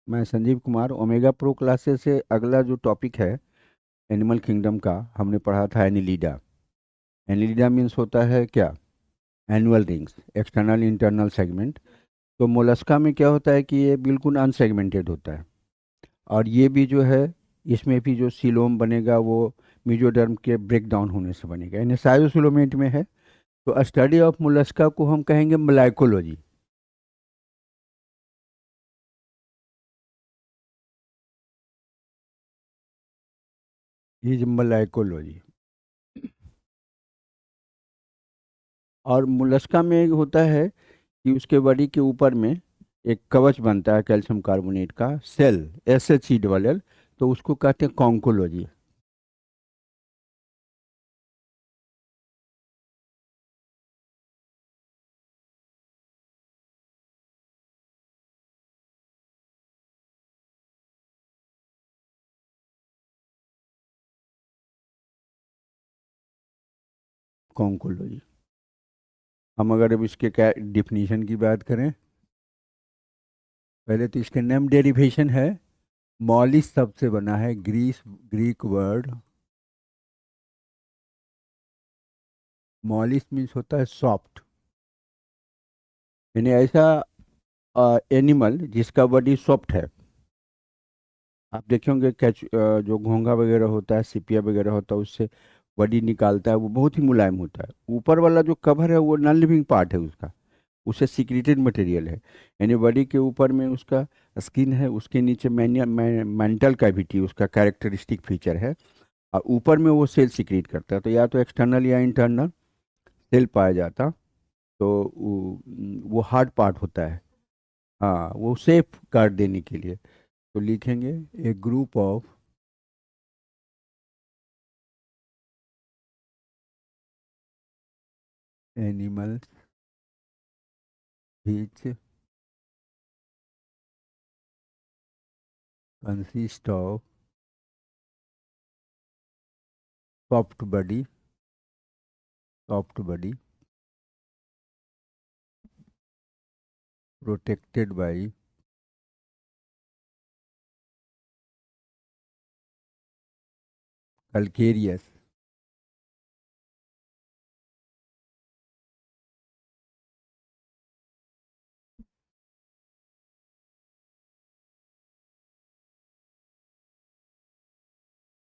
मैं Sanjeev Kumar omega pro classes से अगला जो टॉपिक है एनिमल किंगडम का हमने पढ़ा था एनिलीडा। एनिलीडा मीन्स होता है क्या? Annual rings, external internal segment. तो मोलस्का में क्या होता है कि ये बिल्कुल अनसेगमेंटेड होता है। और ये भी जो है, इसमें भी जो सीलोम बनेगा वो मेसोडर्म के ब्रेक डाउन होने से बनेगा, यानी साइटोसिलोमेट में है। तो स्टडी ऑफ मोलस्का को हम कहेंगे मलाइकोलॉजी। इज मलाइकोलॉजी। और मोलस्का में होता है कि उसके बॉडी के ऊपर में एक कवच बनता है कैल्शियम कार्बोनेट का, सेल, SHC। तो उसको कहते हैं कॉन्कोलॉजी। कॉन्कोलॉजी। हम अगर अब इसके क्या डिफिनीशन की बात करें, पहले तो इसके नेम डेरिवेशन है। मॉलिस शब्द से बना है, ग्रीक वर्ड। मॉलिस मीन्स होता है सॉफ्ट, यानी ऐसा एनिमल जिसका बॉडी सॉफ्ट है। आप देखे होंगे जो घोंघा वगैरह होता है, सिपिया वगैरह होता है, उससे बॉडी निकालता है, वो बहुत ही मुलायम होता है। ऊपर वाला जो कवर है वो नॉन लिविंग पार्ट है उसका, उससे सीक्रेटेड मटेरियल है। यानी बॉडी के ऊपर में उसका स्किन है, उसके नीचे मेंटल कैविटी उसका कैरेक्टरिस्टिक फीचर है। और ऊपर में वो सेल सीक्रेट करता है, तो या तो एक्सटर्नल या इंटरनल सेल पाया जाता। तो वो हार्ड पार्ट होता है। हाँ, वो सेफ गार्ड देने के लिए। तो लिखेंगे a group of animals which consist of soft body, soft body protected by calcareous।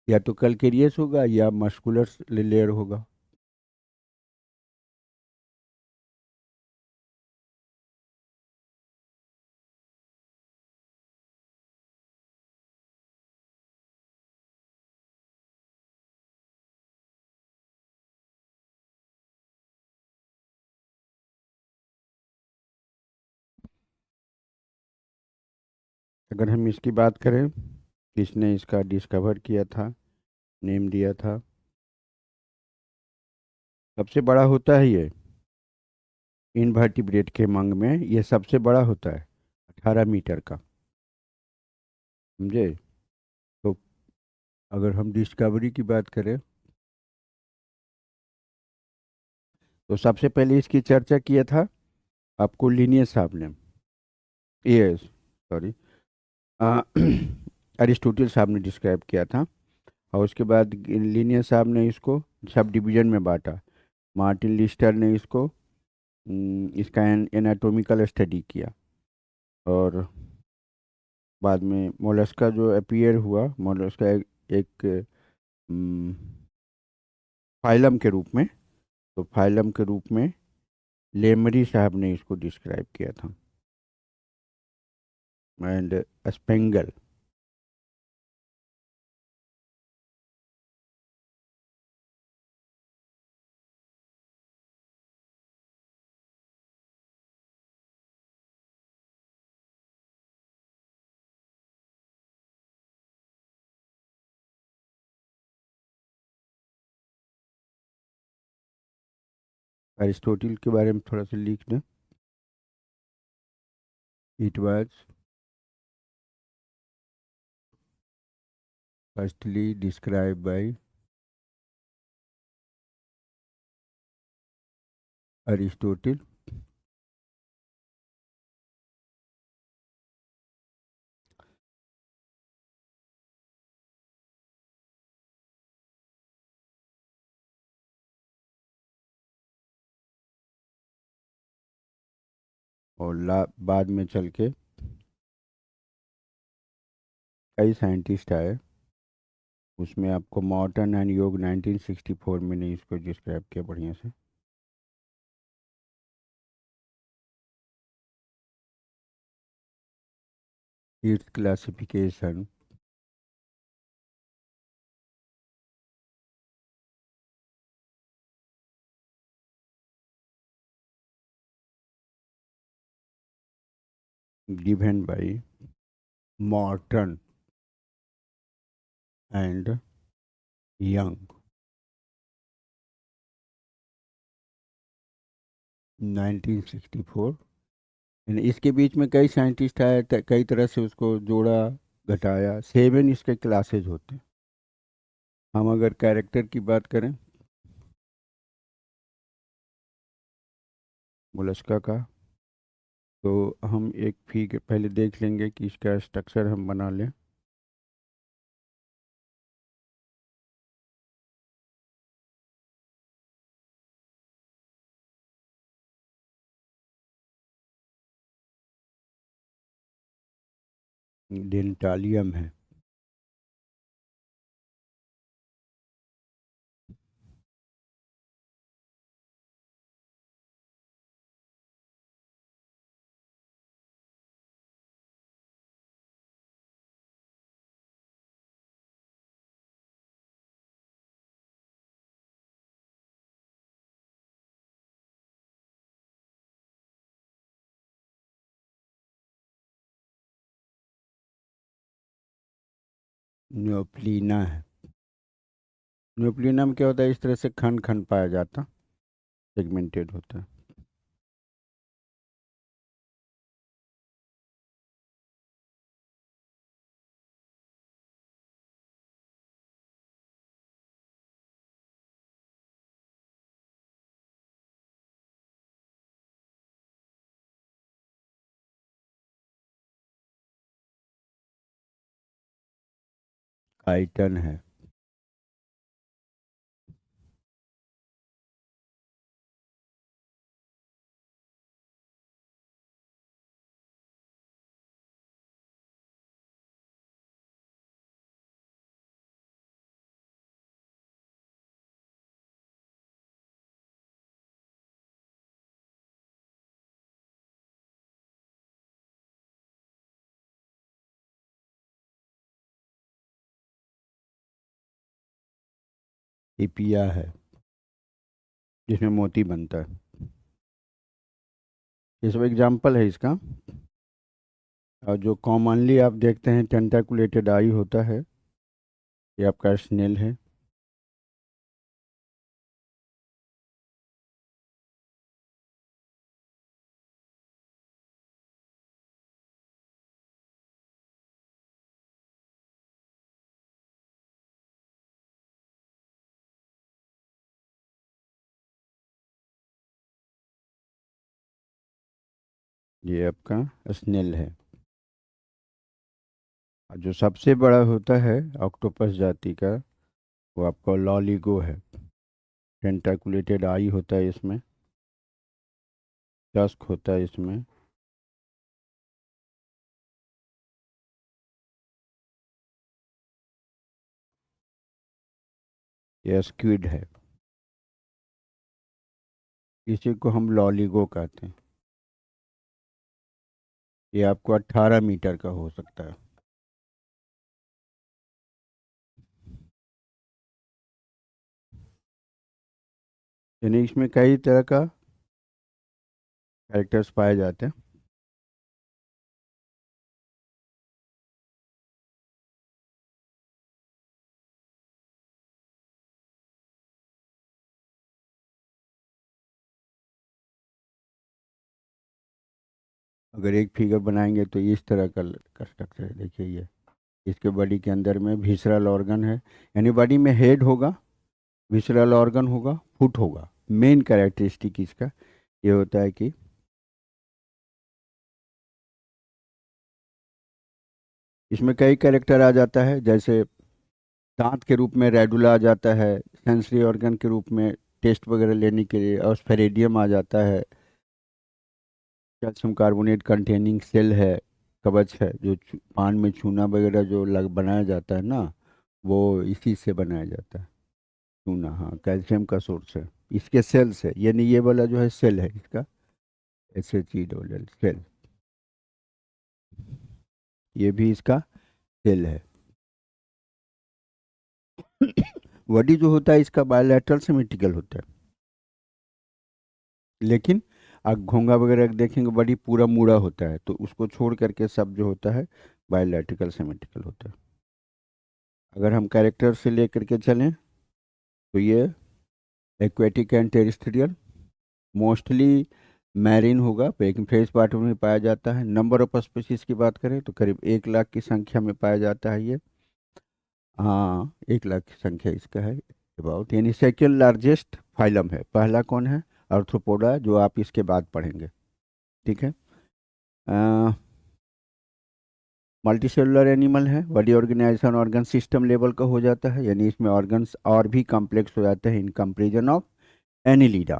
या तो calcareous होगा या मस्कुलर लेयर होगा। अगर हम इसकी बात करें, किसने इसका डिस्कवर किया था, नेम दिया था? सबसे बड़ा होता है ये इनवर्टिब्रेट के मंग में, ये सबसे बड़ा होता है, 18 मीटर का। समझे? तो अगर हम डिस्कवरी की बात करें, तो सबसे पहले इसकी चर्चा किया था आपको लिनियस साहब ने, ये सॉरी अरिस्टोटल साहब ने डिस्क्राइब किया था। और उसके बाद लिनियस साहब ने इसको सब डिवीजन में बांटा। मार्टिन लिस्टर ने इसको इसका एनाटॉमिकल स्टडी किया। और बाद में मोलस्का जो अपीयर हुआ, मोलस्का एक फाइलम के रूप में, तो फाइलम के रूप में लेमरी साहब ने इसको डिस्क्राइब किया था, एंड स्पेंगल। अरिस्टोटल के बारे में थोड़ा सा लिख दें। It was firstly describe by Aristotle और बाद में चल के कई साइंटिस्ट आए। उसमें आपको मॉर्टन एंड योग 1964 में ने इसको डिस्क्राइब किया बढ़िया से। It's classification. Given by Morton and Young 1964। यानी इसके बीच में कई साइंटिस्ट आए, कई तरह से उसको जोड़ा, घटाया। 7 इसके क्लासेज होते हैं। हम अगर कैरेक्टर की बात करें मोलस्का का, तो हम एक फिगर पहले देख लेंगे कि इसका स्ट्रक्चर हम बना लें। डेंटालियम है। न्यूप्लिना है। न्यूप्लिना में क्या होता है, इस तरह से खंड खंड पाया जाता, सेगमेंटेड होता है। काइटन है। इपिया है, जिसमें मोती बनता है। ये सब एग्जाम्पल है इसका। और जो कॉमनली आप देखते हैं टेंटाकुलेटेड आई होता है, ये आपका स्नेल है। ये आपका स्नेल है। और जो सबसे बड़ा होता है ऑक्टोपस जाति का, वो आपका लॉलीगो है। टेंटाकुलेटेड आई होता है इसमें, टस्क होता है इसमें। ये स्क्विड है। इसी को हम लॉलीगो कहते हैं। ये आपको 18 मीटर का हो सकता है। यानी इसमें कई तरह का कैरेक्टर्स पाए जाते हैं। अगर एक फिगर बनाएंगे तो इस तरह का स्ट्रक्चर है, देखिए ये। इसके बॉडी के अंदर में विसरल ऑर्गन है। यानी बॉडी में हेड होगा, विसरल ऑर्गन होगा, फुट होगा। मेन कैरेक्टरिस्टिक इसका ये होता है कि इसमें कई कैरेक्टर आ जाता है। जैसे दांत के रूप में रेडुला आ जाता है, सेंसरी ऑर्गन के रूप में टेस्ट वगैरह लेने के लिए, और स्फेरेडियम आ जाता है। कैल्शियम कार्बोनेट कंटेनिंग सेल है, कवच है, जो पान में चूना वगैरह जो लग बनाया जाता है ना, वो इसी से बनाया जाता है। चूना, हाँ, कैल्शियम का सोर्स है। इसके सेल्स है, यानी ये वाला जो है सेल है इसका, SHE सेल, ये भी इसका सेल है। बॉडी जो होता है इसका बायोलैटरल सिमेट्रिकल होता है, लेकिन आप घोंघा वगैरह देखेंगे बॉडी पूरा मुड़ा होता है, तो उसको छोड़ करके सब जो होता है बायोलैटरल सिमेट्रिकल होता है। अगर हम कैरेक्टर से लेकर के चलें तो ये aquatic and terrestrial, mostly marine होगा, लेकिन फ्रेश वाटर में पाया जाता है। नंबर ऑफ स्पीशीज की बात करें तो करीब 1 लाख की संख्या में पाया जाता है ये। हाँ, 1 लाख की संख्या इसका है अबाउट, यानी सेकेंड लार्जेस्ट फाइलम है। पहला कौन है? आर्थ्रोपोडा, जो आप इसके बाद पढ़ेंगे। ठीक है। मल्टी सेलुलर एनिमल है, body organisation organ system level का हो जाता है, यानी इसमें ऑर्गन्स और भी कॉम्प्लेक्स हो जाते हैं इन कंपेरिजन ऑफ एनिलीडा।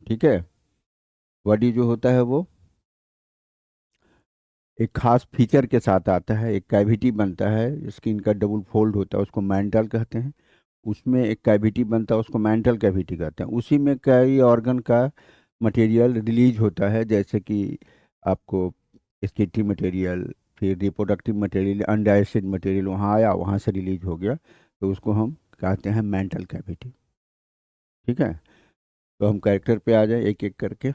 ठीक है। बॉडी जो होता है वो एक खास फीचर के साथ आता है, एक कैविटी बनता है, स्किन का डबल फोल्ड होता है, उसको मैंटल कहते हैं। उसमें एक कैविटी बनता है, उसको मैंटल कैविटी कहते हैं। उसी में कई ऑर्गन का मटेरियल रिलीज होता है, जैसे कि आपको स्किटी मटेरियल, फिर रिप्रोडक्टिव मटेरियल, अनडाइजेस्टेड मटेरियल वहाँ आया, वहाँ से रिलीज हो गया, तो उसको हम कहते हैं मेंटल कैविटी। ठीक है। तो हम कैरेक्टर पे आ जाए एक एक करके।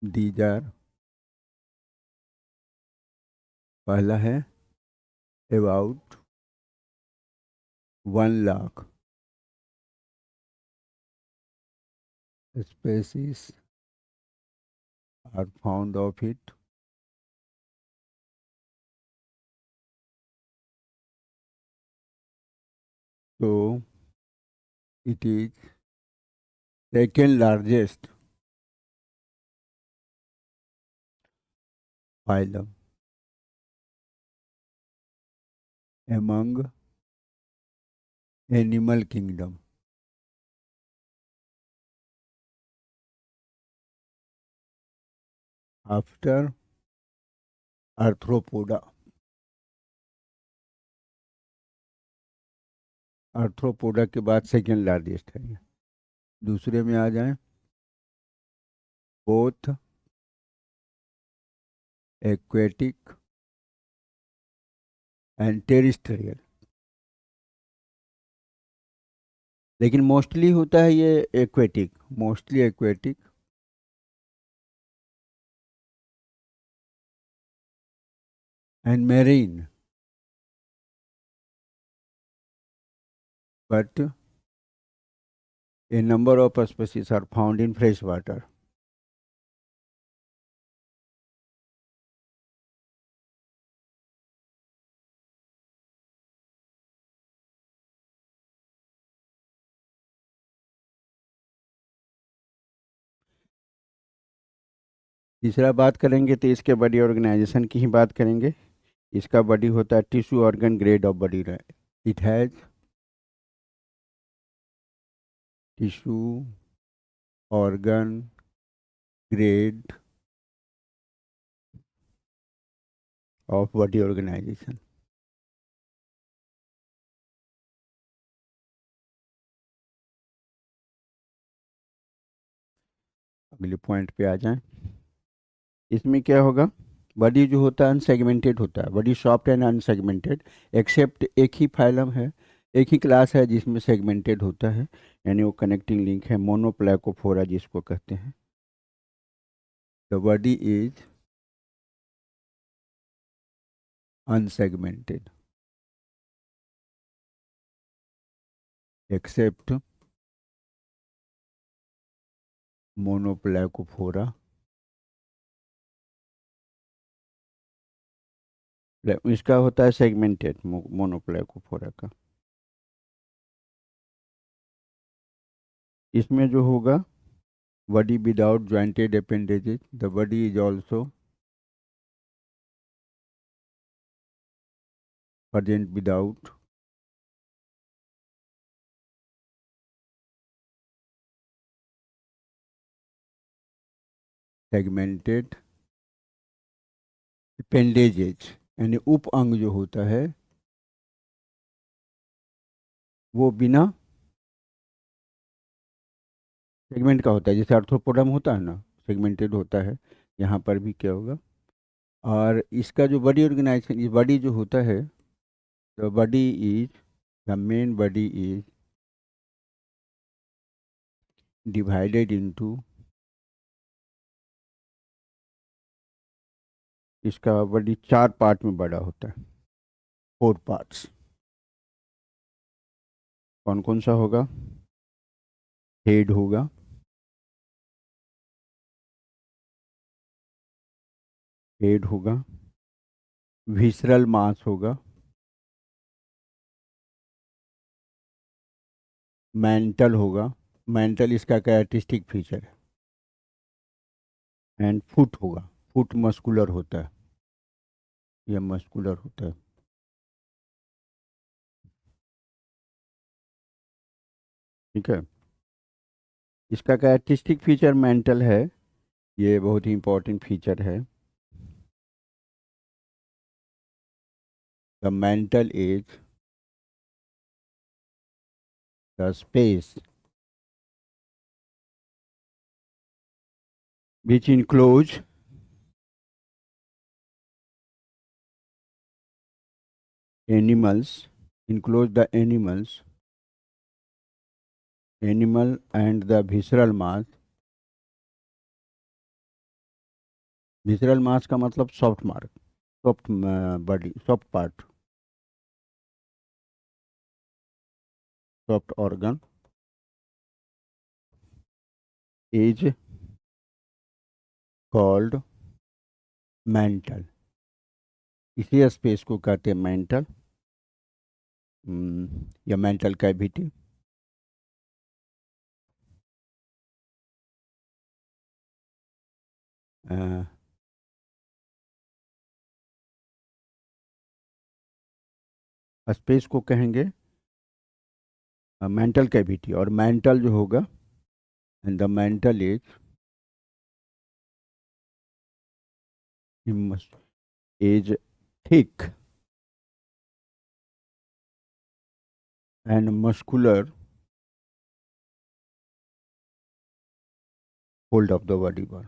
दीज आर, पहला है about 1 lakh species are found of it, so it is second largest phylum among animal kingdom. After arthropoda, arthropoda के बाद सेकेंड लार्जेस्ट है ये। दूसरे में आ जाए, बोथ एक्वेटिक एंड टेरिस्ट्रियल, लेकिन मोस्टली होता है ये aquatic, mostly aquatic and marine, but a number of species are found in fresh water. तीसरा बात करेंगे तो इसके बॉडी ऑर्गेनाइजेशन की ही बात करेंगे। इसका बॉडी होता है tissue organ grade of body. It has tissue organ grade of body organisation. अगले पॉइंट पे आ जाएं। इसमें क्या होगा, बॉडी जो होता है अनसेगमेंटेड होता है, body soft and unsegmented, except एक ही फाइलम है, एक ही क्लास है जिसमें सेगमेंटेड होता है, यानी वो कनेक्टिंग लिंक है, मोनोप्लाकोफोरा जिसको कहते हैं। The body is unsegmented except Monoplacophora. इसका होता है सेगमेंटेड, मोनोप्लाकोफोरा का। इसमें जो होगा, body without jointed appendages, the body is also present without segmented appendages, यानी उप अंग जो होता है वो बिना सेगमेंट का होता है, जैसे आर्थ्रोपोडम होता है ना, सेगमेंटेड होता है। यहाँ पर भी क्या होगा, और इसका जो बॉडी ऑर्गेनाइजेशन, ये बॉडी जो होता है, the body is, the main body is divided into, इसका बॉडी 4 पार्ट में बड़ा होता है, 4 पार्ट्स। कौन कौन सा होगा? हेड होगा, हेड होगा, विसरल मांस होगा, मेंटल होगा, मेंटल इसका कैरेक्टरिस्टिक फीचर है, एंड फुट होगा, फुट मस्कुलर होता है, यह मस्कुलर होता है। ठीक है, इसका कैरेक्टरिस्टिक फीचर मेंटल है, ये बहुत ही इंपॉर्टेंट फीचर है। The mental is the space which enclose animals, enclose the animal and the visceral mass। visceral mass का मतलब soft mark, soft body, soft part, soft organ is called mental. इसी space को कहते हैं mental, या mantle cavity. Space को कहेंगे mantle cavity, और मेंटल जो होगा, and the mental is thick and muscular hold of the body पर।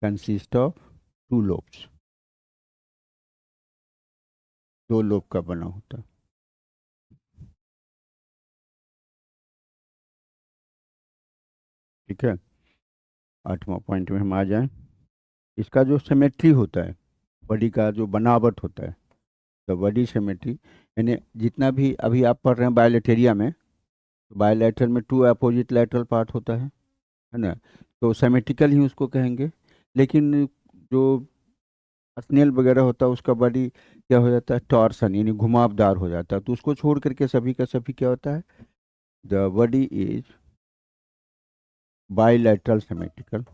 कंसिस्ट ऑफ 2 लोब्स, 2 लोब का बना होता है। ठीक है, 8वां पॉइंट में हम आ जाएं। इसका जो सिमेट्री होता है, बॉडी का जो बनावट होता है, तो बॉडी सिमेट्री, यानी जितना भी अभी आप पढ़ रहे हैं बायोलेटेरिया में, तो बायोलेटर में 2 अपोजिट लेटरल पार्ट होता है ना, तो सिमेट्रिकल ही उसको कहेंगे। लेकिन जो स्नेल वगैरह होता है उसका बॉडी क्या हो जाता है, टॉर्सन, यानी घुमावदार हो जाता है, तो उसको छोड़ करके सभी का सभी क्या होता है, the body is bilateral symmetrical.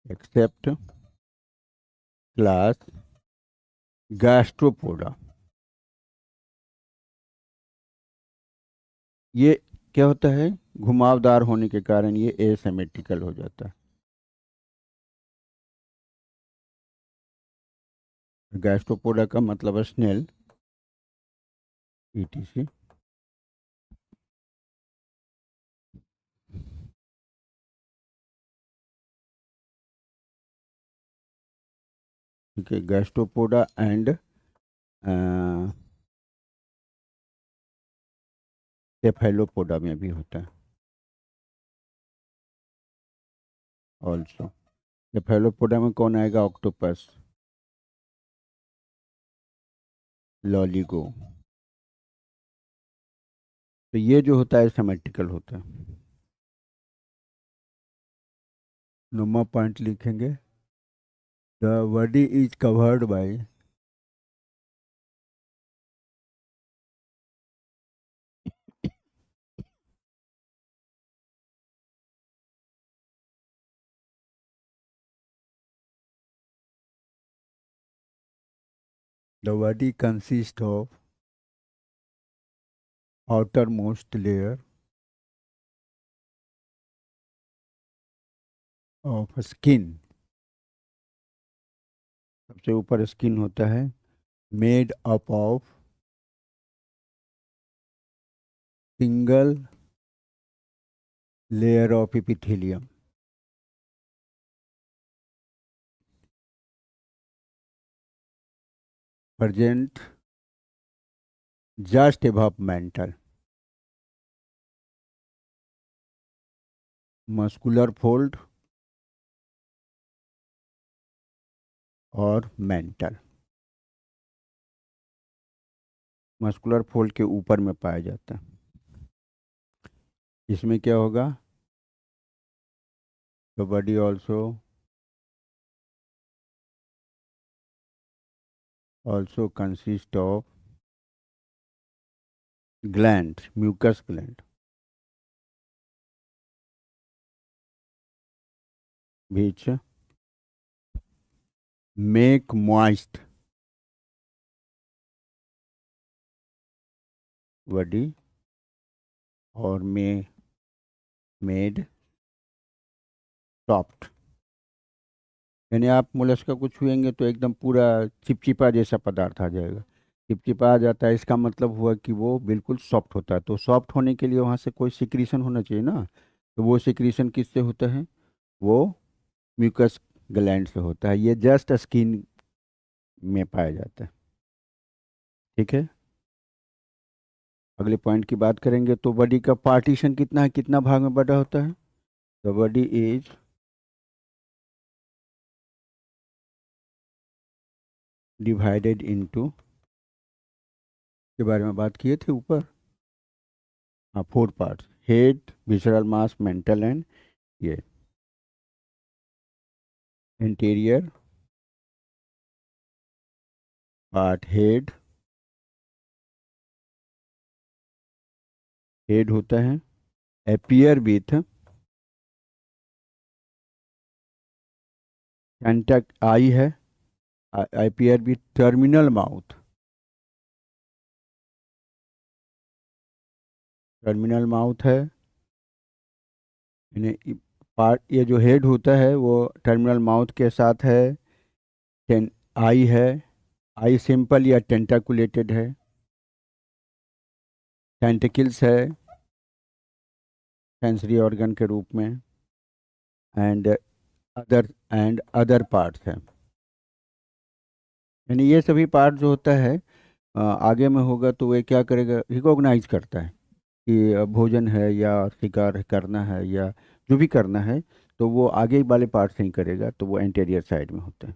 Except class Gastropoda. ये क्या होता है, घुमावदार होने के कारण ये एसिमेट्रिकल हो जाता है। गैस्ट्रोपोडा का मतलब है स्नेल, ईटीसी। ठीक है, गैस्ट्रोपोडा एंड सेफेलोपोडा में भी होता है ऑल्सो। सेफेलोपोडा में कौन आएगा, ऑक्टोपस, लॉलीगो। तो ये जो होता है सिमेट्रिकल होता है। 9वां पॉइंट लिखेंगे, the body is covered by The body consists of outermost layer of skin, सबसे ऊपर स्किन होता है, made up of single layer of epithelium, present just above mental, muscular fold और मेंटल। मस्कुलर फोल्ड के ऊपर में पाया जाता है। इसमें क्या होगा? The body also consist of gland, mucus gland, which make moist body और may made soft। यानी आप मोलस्का को छुएंगे तो एकदम पूरा चिपचिपा जैसा पदार्थ आ जाएगा। चिपचिपा आ जाता है, इसका मतलब हुआ कि वो बिल्कुल सॉफ्ट होता है। तो सॉफ्ट होने के लिए वहाँ से कोई सिक्रीशन होना चाहिए ना। तो वो सिक्रीशन किससे होता है? वो म्यूकस ग्लैंड से होता है। ये जस्ट स्किन में पाया जाता है। ठीक है, अगले पॉइंट की बात करेंगे तो बॉडी का पार्टीशन कितना है, कितना भाग में बटा होता है? The body is divided into, के बारे में बात किए थे ऊपर। हाँ, 4 parts, head, visceral mass, mental and ये इंटीरियर पार्ट। हेड होता है, अपीयर विथ एंटक आई है, appear with terminal mouth. Terminal mouth है, यानी पार्ट, ये जो हेड होता है वो टर्मिनल माउथ के साथ है। टेन आई है, आई सिंपल या टेंटाकुलेटेड है। टेंटिकल्स है सेंसरी ऑर्गन के रूप में। एंड अदर पार्ट्स है, यानी ये सभी पार्ट जो होता है आगे में होगा तो वे क्या करेगा, रिकॉग्नाइज करता है कि भोजन है या शिकार करना है या जो भी करना है, तो वो आगे वाले पार्ट से ही करेगा, तो वो एंटीरियर साइड में होता है।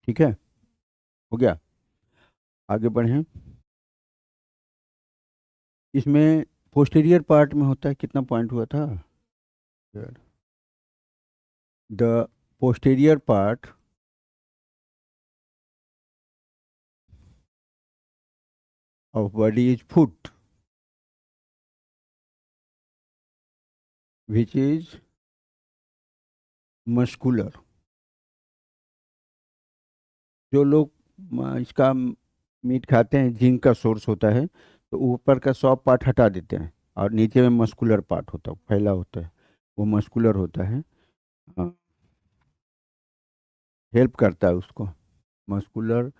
ठीक है, हो गया। आगे बढ़ें। इसमें पोस्टीरियर पार्ट में होता है, कितना पॉइंट हुआ था? The posterior part of body is foot, which is muscular. जो लोग इसका मीट खाते हैं, जिंक का सोर्स होता है, तो ऊपर का सॉफ्ट पार्ट हटा देते हैं और नीचे में मस्कुलर पार्ट होता है, फैला होता है, वो मस्कुलर होता है। हेल्प करता है उसको, muscular,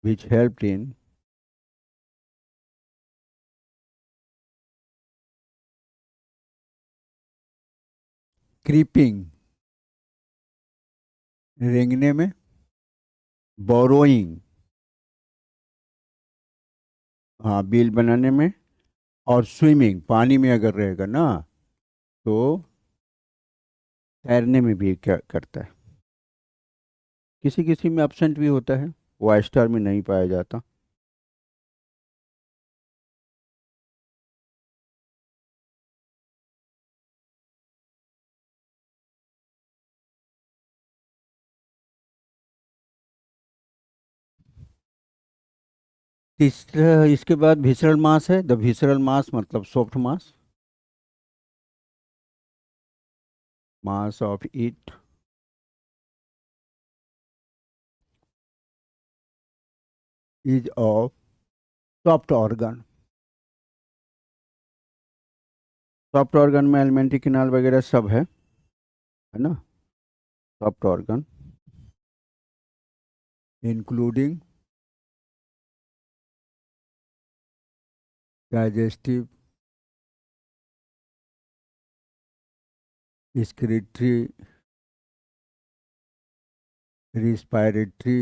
which help in creeping, रेंगने में, बोरोइंग, हाँ बिल बनाने में, और स्विमिंग, पानी में अगर रहेगा ना तो तैरने में भी क्या करता है। किसी किसी में एब्सेंट भी होता है, वाइस्टर में नहीं पाया जाता। तीसरा, इसके बाद विसरल मास है। द विसरल मास मतलब soft mass, mass of it is of soft organ. Soft organ में एलिमेंट्री किनाल वगैरह सब है ना। Soft organ including digestive, excretory, respiratory,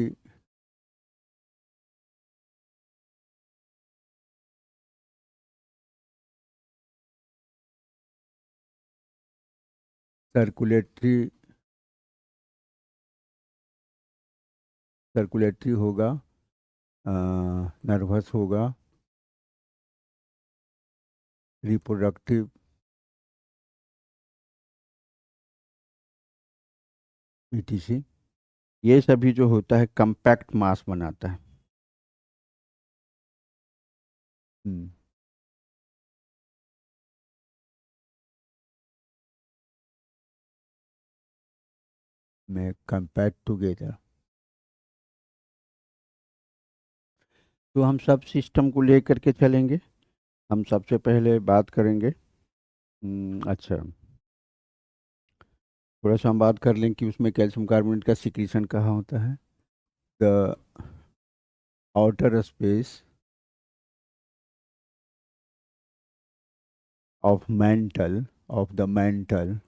circulatory, circulatory होगा, नर्वस होगा, रिप्रोडक्टिव, ईटीसी। ये सभी जो होता है कंपैक्ट मास बनाता है। हम्म, में कंपैक्ट टुगेदर। तो हम सब सिस्टम को लेकर के चलेंगे। हम सबसे पहले बात करेंगे। अच्छा, थोड़ा सा हम बात कर लें कि उसमें कैल्शियम कार्बोनेट का सिक्रीशन कहाँ होता है। The outer space of the mental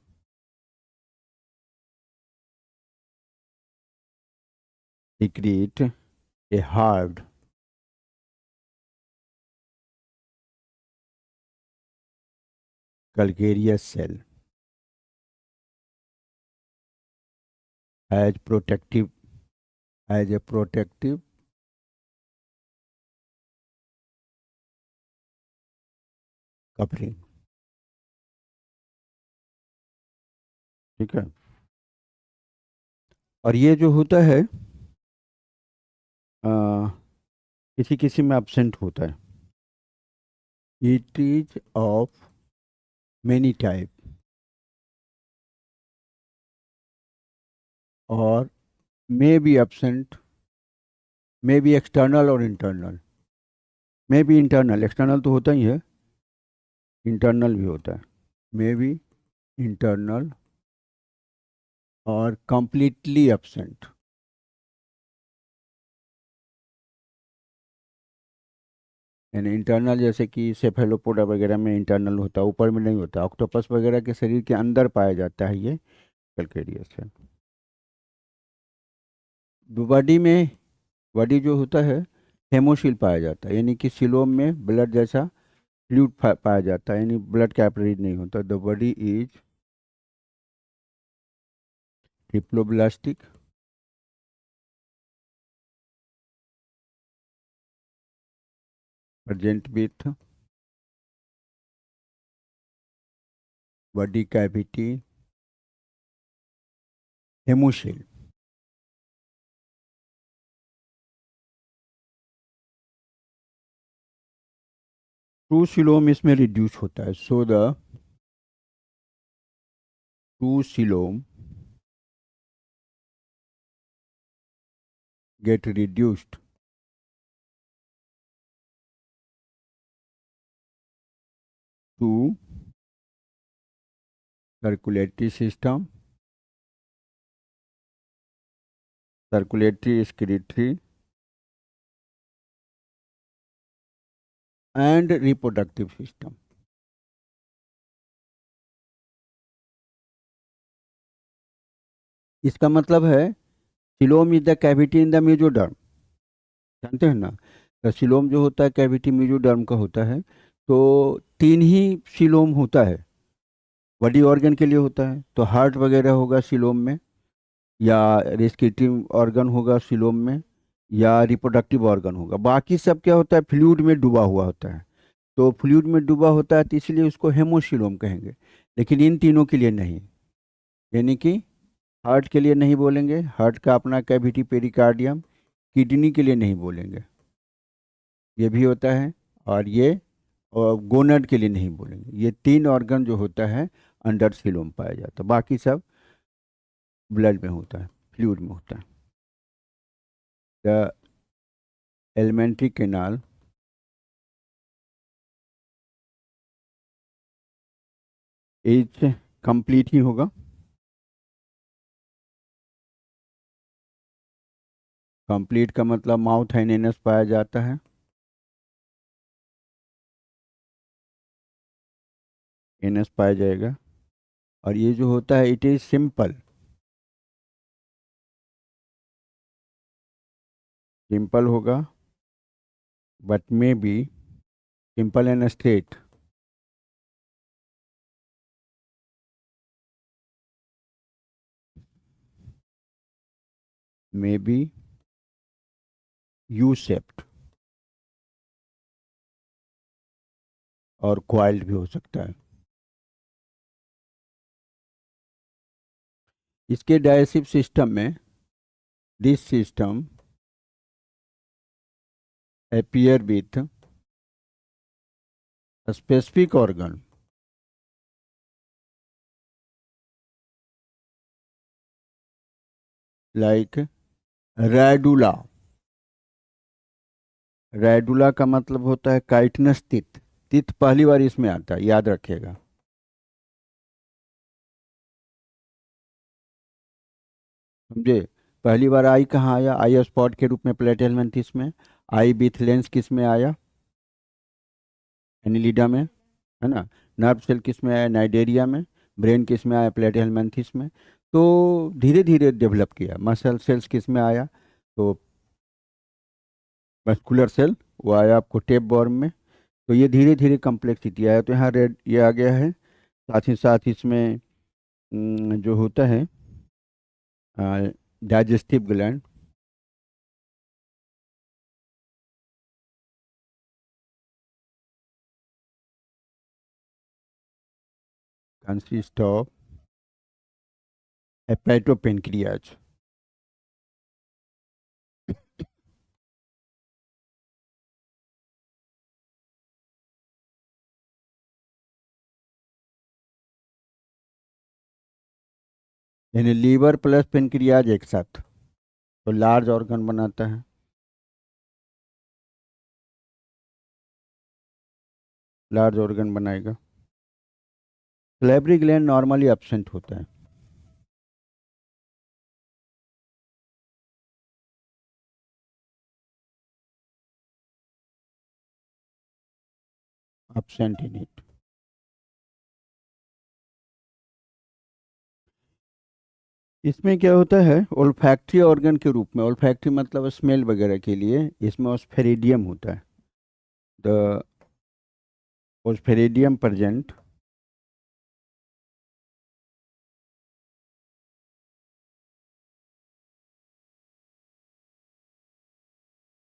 secrete a hard calcareous cell as protective as a protective covering। ठीक है। और ये जो होता है आ, किसी किसी में absent होता है। It is of many type और maybe absent, maybe external और internal. Maybe internal, external तो होता ही है, इंटरनल भी होता है। मे बी इंटरनल और कंप्लीटली absent। यानी इंटरनल जैसे कि सेफेलोपोडा वगैरह में इंटरनल होता है, ऊपर में नहीं होता। ऑक्टोपस वगैरह के शरीर के अंदर पाया जाता है ये कैलकेरियस है। बॉडी में, बॉडी जो होता है हेमोसिल पाया जाता है, यानी कि सिलोम में ब्लड जैसा फ्लूइड पाया जाता है, यानी ब्लड कैपिलरी नहीं होता। The body is triploblastic, present with body cavity हेमोसिल। True coelom इसमें रिड्यूस होता है। So the true coelom get reduced to circulatory system, circulatory, excretory and reproductive system। इसका मतलब है coelom is the cavity in the mesoderm. जानते हैं ना, तो सिलोम जो होता है कैविटी मेसोडर्म का होता है। तो तीन ही सिलोम होता है, बॉडी ऑर्गन के लिए होता है। तो हार्ट वगैरह होगा सिलोम में, या रेस्पिरेटरी ऑर्गन होगा सिलोम में, या रिप्रोडक्टिव ऑर्गन होगा। बाकी सब क्या होता है, फ्लूइड में डूबा हुआ होता है। तो फ्लूइड में डूबा होता है तो इसलिए उसको हेमोसिलोम कहेंगे। लेकिन इन तीनों के लिए नहीं, यानी कि हार्ट के लिए नहीं बोलेंगे, हार्ट का अपना कैविटी पेरिकार्डियम। किडनी के लिए नहीं बोलेंगे, ये भी होता है। और ये और गोनड के लिए नहीं बोलेंगे। ये तीन ऑर्गन जो होता है अंडर सिलोम पाया जाता है, बाकी सब ब्लड में होता है, फ्लूइड में होता है। The alimentary canal is complete ही होगा। कंप्लीट का मतलब माउथ एंड एनस पाया जाता है। एनस पाया जाएगा। और ये जो होता है इट इज सिंपल। सिंपल होगा but may be simple and straight. May be U shaped और क्वाइल्ड भी हो सकता है। इसके डाइजेस्टिव सिस्टम में this system appear with a specific organ like रैडुला। रैडुला का मतलब होता है काइटनस तित। तित पहली बार इसमें आता है, याद रखिएगा। समझे? पहली बार आई कहाँ आया? आई स्पॉट के रूप में प्लेटेलमेंथिस में। आई विथ लेंस किस में आया? एनिलिडा में, है ना। नर्व सेल किस में आया? नाइडेरिया में। ब्रेन किस में आया? प्लेटेलमेंथिस में। तो धीरे धीरे डेवलप किया। मसल सेल्स किस में आया? तो मस्कुलर सेल वो आया आपको टेप बॉर्म में। तो ये धीरे धीरे कम्प्लेक्सिटी आया। तो यहाँ रेड ये आ गया है। साथ इसमें जो होता है डाइजेस्टिव ग्लैंड कंसिस्ट ऑफ हेपेटोपेनक्रियाज। यानी लीवर प्लस पेनक्रियाज एक साथ तो लार्ज ऑर्गन बनाता है। लार्ज ऑर्गन बनाएगा। सलेवरी ग्लैंड नॉर्मली एब्सेंट होता है। Absent in it. इसमें क्या होता है ओल्फैक्टरी ऑर्गन के रूप में, ओल्फैक्टरी मतलब स्मेल वगैरह के लिए इसमें ऑस्फेरिडियम होता है। द ऑस्फेरिडियम प्रेजेंट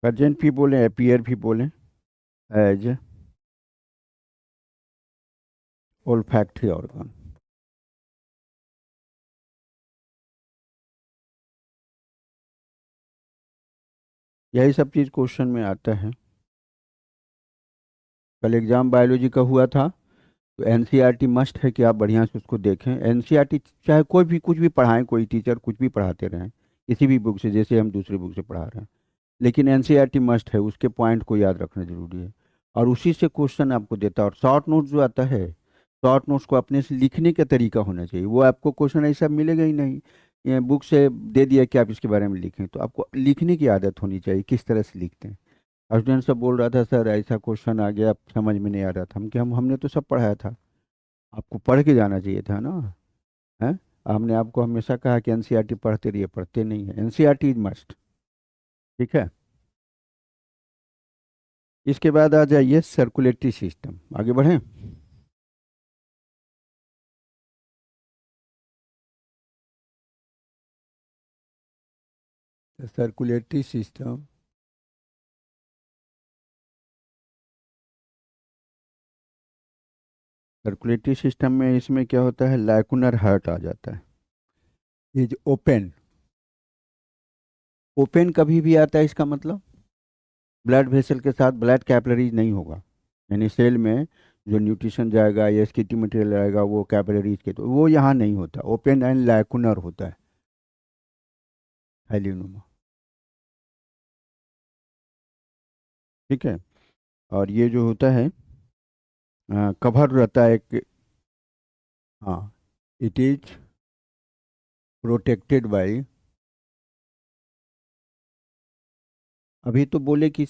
प्रेजेंट भी बोले अपीयर भी बोले एज ओल्फैक्टरी ऑर्गन। यही सब चीज़ क्वेश्चन में आता है। कल एग्जाम बायोलॉजी का हुआ था। तो एनसीईआरटी मस्ट है कि आप बढ़िया से उसको देखें। एनसीईआरटी चाहे कोई भी कुछ भी पढ़ाएं, कोई टीचर कुछ भी पढ़ाते रहें किसी भी बुक से, जैसे हम दूसरी बुक से पढ़ा रहे हैं, लेकिन एनसीईआरटी मस्ट है। उसके पॉइंट को याद रखना जरूरी है और उसी से क्वेश्चन आपको देता है। और शॉर्ट नोट्स जो आता है, शॉर्ट नोट्स को अपने से लिखने का तरीका होना चाहिए। वो आपको क्वेश्चन ऐसा मिलेगा ही नहीं। ये बुक से दे दिया कि आप इसके बारे में लिखें, तो आपको लिखने की आदत होनी चाहिए, किस तरह से लिखते हैं। स्टूडेंट सब बोल रहा था सर ऐसा क्वेश्चन आ गया, समझ में नहीं आ रहा था। हमने तो सब पढ़ाया था, आपको पढ़ के जाना चाहिए था ना। है। हमने आपको हमेशा कहा कि एनसीईआरटी पढ़ते रहिए, पढ़ते नहीं है। NCERT is must. ठीक है। इसके बाद आ जाइए सर्कुलेटरी सिस्टम। आगे बढ़ें। सर्कुलेटरी सिस्टम, सर्कुलेटरी सिस्टम में इसमें क्या होता है लैकुनर हार्ट आ जाता है। ये जो ओपन, ओपन कभी भी आता है इसका मतलब ब्लड वेसल के साथ ब्लड कैपिलरीज नहीं होगा। यानी सेल में जो न्यूट्रिशन जाएगा या स्किटी मटेरियल आएगा वो कैपिलरीज के, तो वो यहाँ नहीं होता। ओपन एंड लैकुनर होता है। हाइलीनुमा। ठीक है। और ये जो होता है कवर रहता है एक। हाँ, इट इज प्रोटेक्टेड बाय। अभी तो बोले कि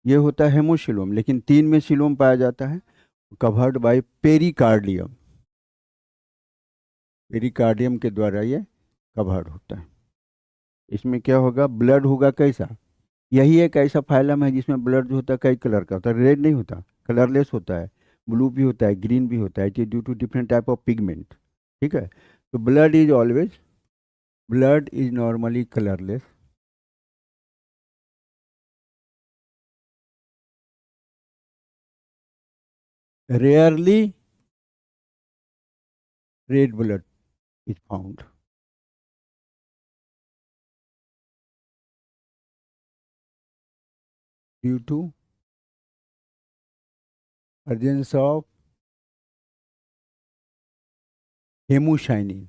ये होता है हेमोसिलोम, लेकिन तीन में सिलोम पाया जाता है। Covered by pericardium. पेरिकार्डियम के द्वारा ये कवर्ड होता है। इसमें क्या होगा, ब्लड होगा कैसा। यही एक ऐसा फाइलम है जिसमें ब्लड जो होता है कई कलर का होता है, रेड नहीं होता, कलरलेस होता है। ब्लू भी होता है, ग्रीन भी होता है, it is due to different type of pigment. ठीक है। तो blood is normally colourless. Rarely red blood is found due to presence of haemocyanin.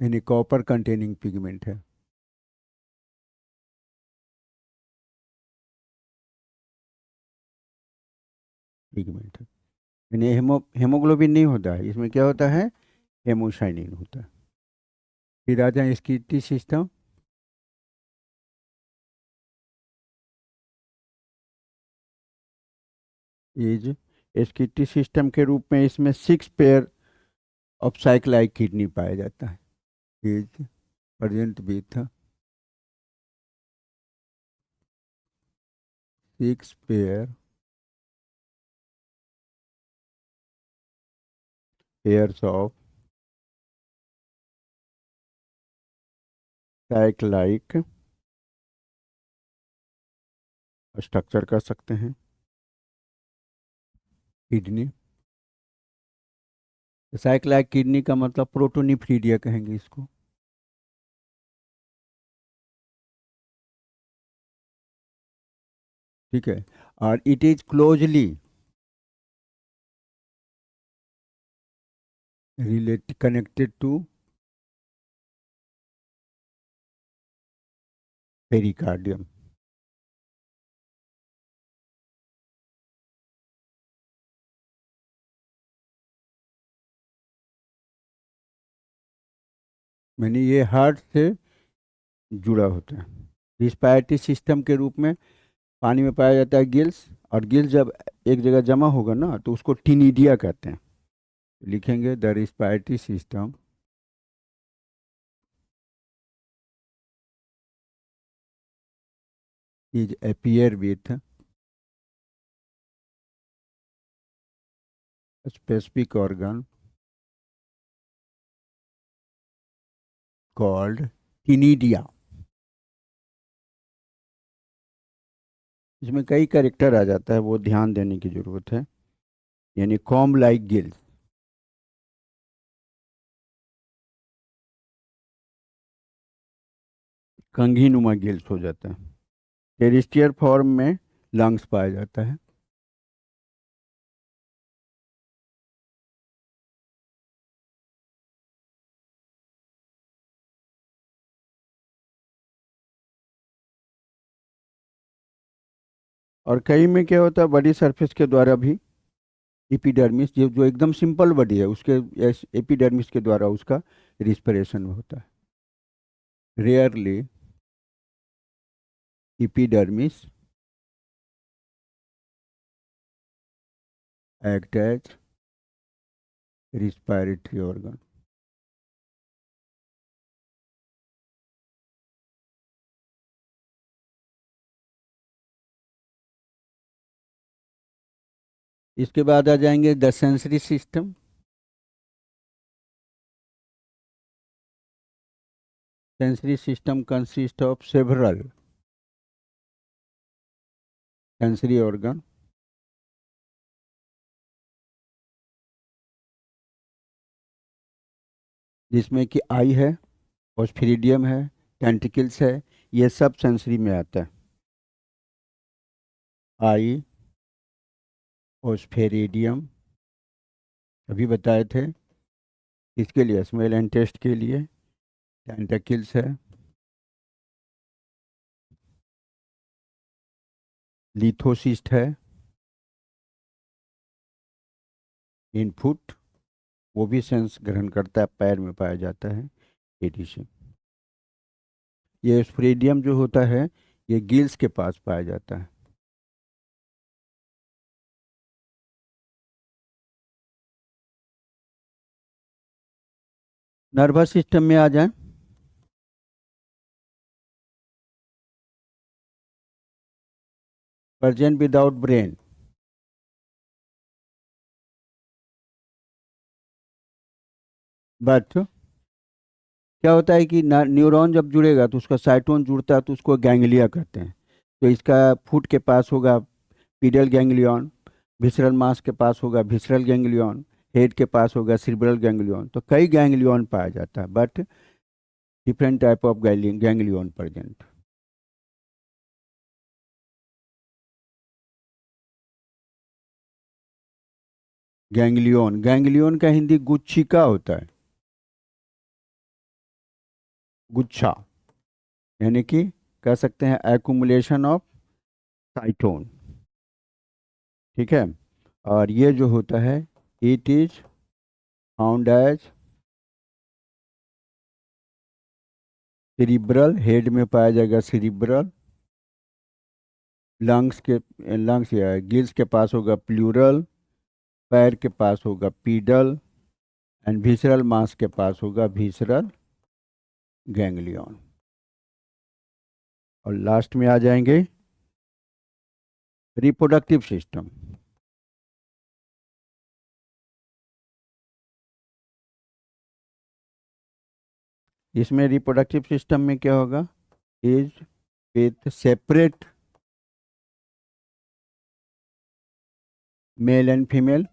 यानी कॉपर कंटेनिंग पिगमेंट है। पिगमेंट है, यानी हेमोग्लोबिन नहीं होता है इसमें, क्या होता है, हेमोसाइनिन होता है। फिर आ जाए इसकी टी सिस्टम। इज इसकी टी सिस्टम के रूप में इसमें 6 पेयर ऑफ साइक्लाइक किडनी पाया जाता है। Is present with 6 pairs of cyclic structure कर सकते हैं किडनी। साइक्लाइक किडनी का मतलब प्रोटोनिफ्रीडिया कहेंगे इसको। ठीक है। और it is closely relate connected to pericardium. मैंने ये हार्ट से जुड़ा होता है। रिस्पायरेटरी सिस्टम के रूप में पानी में पाया जाता है गिल्स। और गिल्स जब एक जगह जमा होगा ना तो उसको टिनिडिया कहते हैं। लिखेंगे the respiratory system is appear with specific organ called tinidia। इसमें कई कैरेक्टर आ जाता है, वो ध्यान देने की जरूरत है। यानी कॉम लाइक गिल्स, कंघी नुमा गिल्स हो जाता है। टेरिस्टियर फॉर्म में लंग्स पाया जाता है। और कई में क्या होता है, बॉडी सरफेस के द्वारा भी एपिडर्मिस, जो जो एकदम सिंपल बॉडी है उसके एपिडर्मिस के द्वारा उसका रिस्पिरेशन होता है। Rarely epidermis act as respiratory organ. इसके बाद आ जाएंगे the sensory system. Sensory system consist of several sensory organ, जिसमें कि आई है, ऑस्फिरिडियम है, टेंटिकल्स है। ये सब सेंसरी में आता है। आई, ऑस्फेरिडियम, अभी बताए थे, इसके लिए स्मेल एंड टेस्ट के लिए। टेंटेकल्स है, लिथोसिस्ट है, इनफुट, वो भी सेंस ग्रहण करता है, पैर में पाया जाता है, एडिशन। ये स्प्रेडियम जो होता है ये गिल्स के पास पाया जाता है। नर्वस सिस्टम में आ जाए, प्रेजेंट विदाउट ब्रेन। बट क्या होता है कि न्यूरॉन जब जुड़ेगा तो उसका साइटोन जुड़ता है तो उसको गैंग्लिया कहते हैं। तो इसका फुट के पास होगा पीडियल गैंग्लियन, विसरल मास के पास होगा विसरल गैंग्लियन, हेड के पास होगा सिरब्रल गैंग्लियन। तो कई गैंग्लियन पाया जाता है, but different type of ganglion present. Ganglion, ganglion का हिंदी गुच्छिका होता है, गुच्छा, यानी कि कह सकते हैं एक्यूमुलेशन ऑफ साइटोन। ठीक है। और ये जो होता है it is found as cerebral, head में पाया जाएगा सेरिब्रल, लंग्स या गिल्स के पास होगा प्लूरल, पैर के पास होगा पीडल, एंड विसरल मास के पास होगा विसरल गैंग्लियन। और लास्ट में आ जाएंगे रिप्रोडक्टिव सिस्टम। इसमें रिप्रोडक्टिव सिस्टम में क्या होगा, is with separate male and female.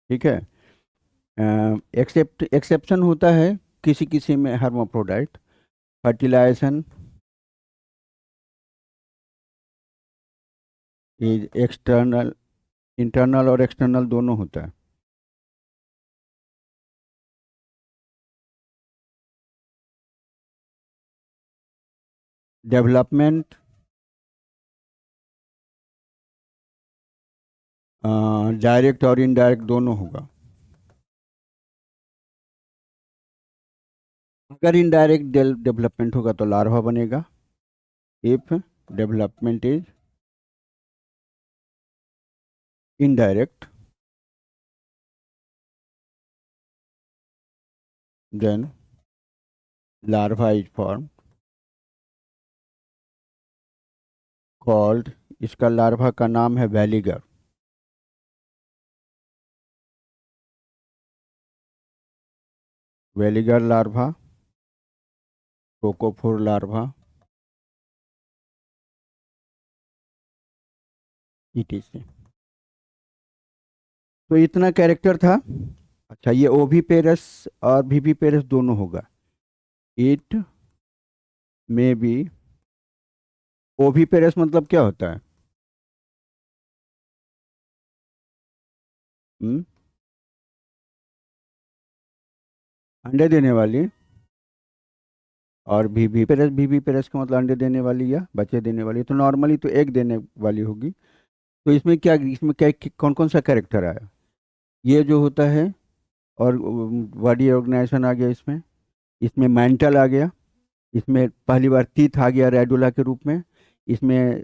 ठीक है। एक्सेप्शन होता है किसी किसी में hermaphrodite, fertilisation is external, internal और एक्सटर्नल दोनों होता है। डेवलपमेंट डायरेक्ट और इनडायरेक्ट दोनों होगा। अगर इनडायरेक्ट डेवलपमेंट होगा तो लार्वा बनेगा। If development is indirect then larva is form called, इसका लार्वा का नाम है वेलिगर। वेलिगर लार्वा, कोकोफोर लार्वा, ETC। तो इतना कैरेक्टर था। अच्छा, ये ओविपेरस और विविपेरस दोनों होगा। इट में बी, ओविपेरस मतलब क्या होता है? हम्म, अंडे देने वाली। और विविपेरस का मतलब अंडे देने वाली या बच्चे देने वाली। तो नॉर्मली तो एग देने वाली होगी। तो इसमें क्या कौन कौन सा कैरेक्टर आया, ये जो होता है, और बॉडी ऑर्गेनाइजेशन आ गया इसमें। इसमें मेंटल आ गया, इसमें पहली बार तीथ आ गया रेडुला के रूप में। इसमें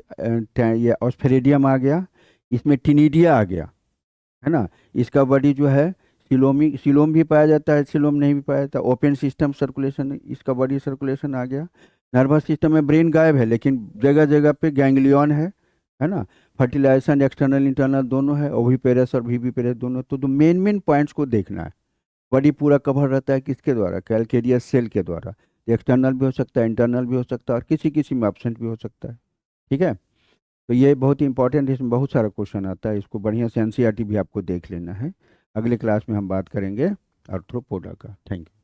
ये ऑस्फेरिडियम आ गया, इसमें टिनिडिया आ गया, है ना। इसका बॉडी जो है सिलोम भी पाया जाता है, सिलोम नहीं भी पाया जाता। ओपन सिस्टम सर्कुलेशन, इसका बॉडी सर्कुलेशन आ गया। नर्वस सिस्टम में ब्रेन गायब है लेकिन जगह जगह पे गैंग्लियन है ना। फर्टिलाइजेशन एक्सटर्नल इंटरनल दोनों है, ओविपेरस और विविपेरस दोनों। तो मेन मेन पॉइंट्स को देखना है। बॉडी पूरा कवर रहता है किसके द्वारा, कैलकेरियस सेल के द्वारा। एक्सटर्नल भी हो सकता है, इंटरनल भी हो सकता है, और किसी किसी में एब्सेंट भी हो सकता है। ठीक है। तो ये बहुत ही इंपॉर्टेंट है, इसमें बहुत सारा क्वेश्चन आता है, इसको बढ़िया से NCERT भी आपको देख लेना है। अगले क्लास में हम बात करेंगे आर्थ्रोपोडा का। Thank you.